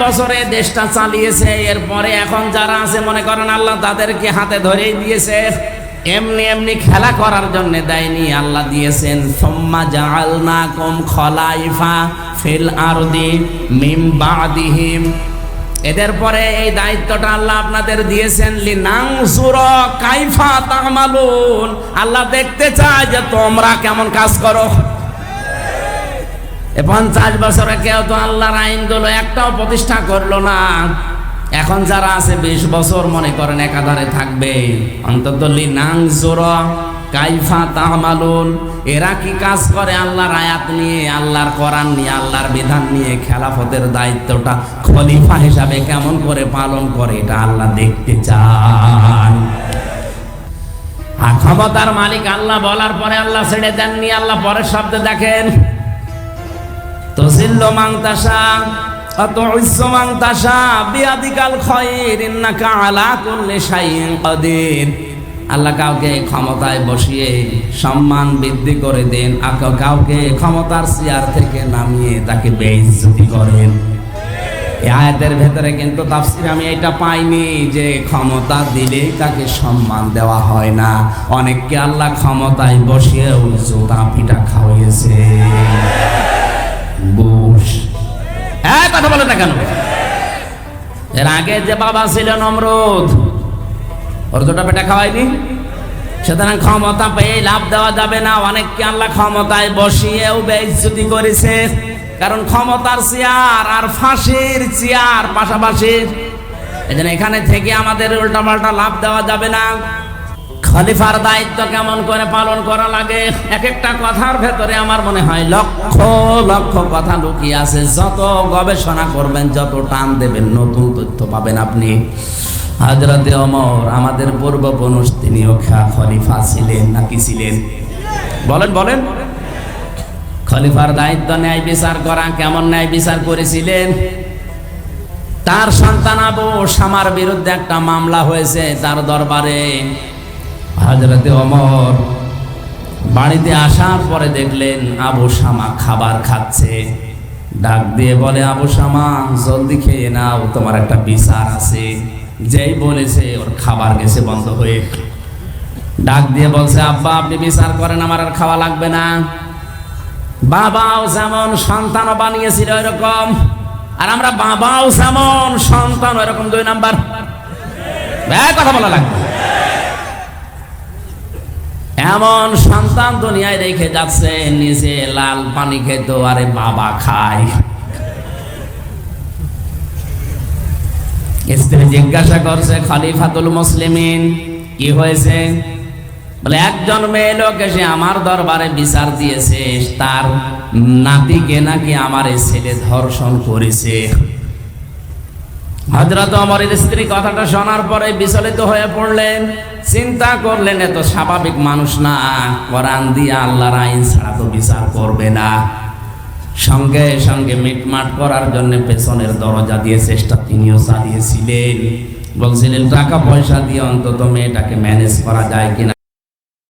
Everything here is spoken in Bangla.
বছরে দেশটা চালিয়েছে, এরপরে এখন যারা আছে মনে করেন আল্লাহ তাদেরকে হাতে ধরেই দিয়েছে, এমনি এমনি খেলা করার জন্য দেয়নি, আল্লাহ দিয়েছেন সুম্মা জাআলনাকুম খলাইফা ফিল আরদি মিন বাদিহিম। এদের পরে এই দায়িত্বটা আল্লাহ আপনাদের দিয়েছেন লিনানজুরা কাইফা তা'মালুন, আল্লাহ দেখতে চায় যে তোমরা কেমন কাজ করো। 50 বছরে কেউ তো আল্লাহর আইনগুলো একটাও প্রতিষ্ঠা করলো না। এখন যারা আছে 20 বছর মনে করেন একাধারে থাকবে, অন্তত লিনানজুরা কাইফা তা'মালুন, এরা কি কাজ করে আল্লাহর আয়াত নিয়ে, আল্লাহর কোরআন নিয়ে, আল্লাহর বিধান নিয়ে খেলাফতের দায়িত্বটা খলিফা হিসাবে কেমন করে পালন করে, এটা আল্লাহ দেখতে চান। আর ক্ষমতার মালিক আল্লাহ বলার পরে আল্লাহ ছেড়ে দেননি, আল্লাহ পরের শব্দে দেখেন তুযিল্লু মান তাশা ওয়া তুইজ্জু মান তাশা বিয়াদিকাল খায়র ইন্নাকা আলা কুল্লি শাইইন কাদির। আল্লাহ কাউকে ক্ষমতায় বসিয়ে সম্মান বৃদ্ধি করে দেন, কাউকে ক্ষমতার চেয়ার থেকে নামিয়ে তাকে বেইজ্জতি করেন। এই আয়াতের ভেতরে কিন্তু তাফসীর আমি এটা পাইনি যে ক্ষমতা দিলেই তাকে সম্মান দেওয়া হয় না, অনেককে আল্লাহ ক্ষমতায় বসিয়েও জুতা পিটা খাওয়াইছে। বুশ কথা বলে না কেন? এর আগে যে বাবা ছিল নমরুদ, ওর জুতা পিটা খাওয়ায়নি? সুতরাং ক্ষমতা পেয়ে লাভ দেওয়া যাবে না, অনেককে আল্লাহ ক্ষমতায় বসিয়েও বেইজ্জতি করেছে, কারণ ক্ষমতার চেয়ার আর ফাঁসির চেয়ার পাশাপাশি। এজন্য এখানে থেকে আমাদের উল্টাপাল্টা লাভ দেওয়া যাবে না। খলিফার দায়িত্ব কেমন করে পালন করা লাগে, এক একটা কথার ভেতরে আমার মনে হয় লক্ষ লক্ষ কথা লুকিয়ে আছে। যত গবেষণা করবেন, যত টান দেবেন, নতুন তথ্য পাবেন আপনি। হযরতে ওমর আমাদের পূর্বপুরুষ, তিনিও খলিফা ছিলেন নাকি ছিলেন? বলেন বলেন। খলিফার দায়িত্ব ন্যায় বিচার করা, কেমন ন্যায় বিচার করেছিলেন? তার সন্তান আবু শামার বিরুদ্ধে একটা মামলা হয়েছে তার দরবারে। হযরতে ওমর বাড়িতে আসার পরে দেখলেন আবু শামা খাবার খাচ্ছে, ডাক দিয়ে বলে, আবু শামা জলদি খেয়ে নাও, তোমার একটা বিচার আছে। যেই বলেছে ওর খাবার গেছে বন্ধ হয়ে। ডাক দিয়ে বলছে, আব্বা আপনি বিচার করেন, আমার আর খাওয়া লাগবে না। বাবাও যেমন সন্তানও বানিয়েছিল এরকম, আর আমরা বাবাও যেমন সন্তান এরকম 2 নাম্বার। কথা বলা লাগবে। এমন সন্তান দুনিয়ায় রেখে যাচ্ছে, নিজে লাল পানি খেত, আরে বাবা খায়। স্ত্রী জিজ্ঞাসা করছে, খলিফাতুল মুসলিমিন কি হয়েছে? বলে, একজন মেয়ে লোক এসে আমার দরবারে বিচার দিয়েছে, তার নাতিকে নাকি আমার এই ছেলে ধর্ষণ করেছে। হযরত ওমরের স্ত্রী কথাটা শোনার পরে বিচলিত হয়ে পড়লেন, চিন্তা করলেন এত স্বাভাবিক মানুষ না, কোরআন দিয়ে আল্লাহর আইন ছাড়া তো বিচার করবে না। সঙ্গে সঙ্গে মিটমাট করার জন্য পেছনের দরজা দিয়ে চেষ্টা তিনিও চালিয়েছিলেন। বলছিলেন টাকা পয়সা দিয়ে অন্তত মেয়েটাকে ম্যানেজ করা যায় কিনা।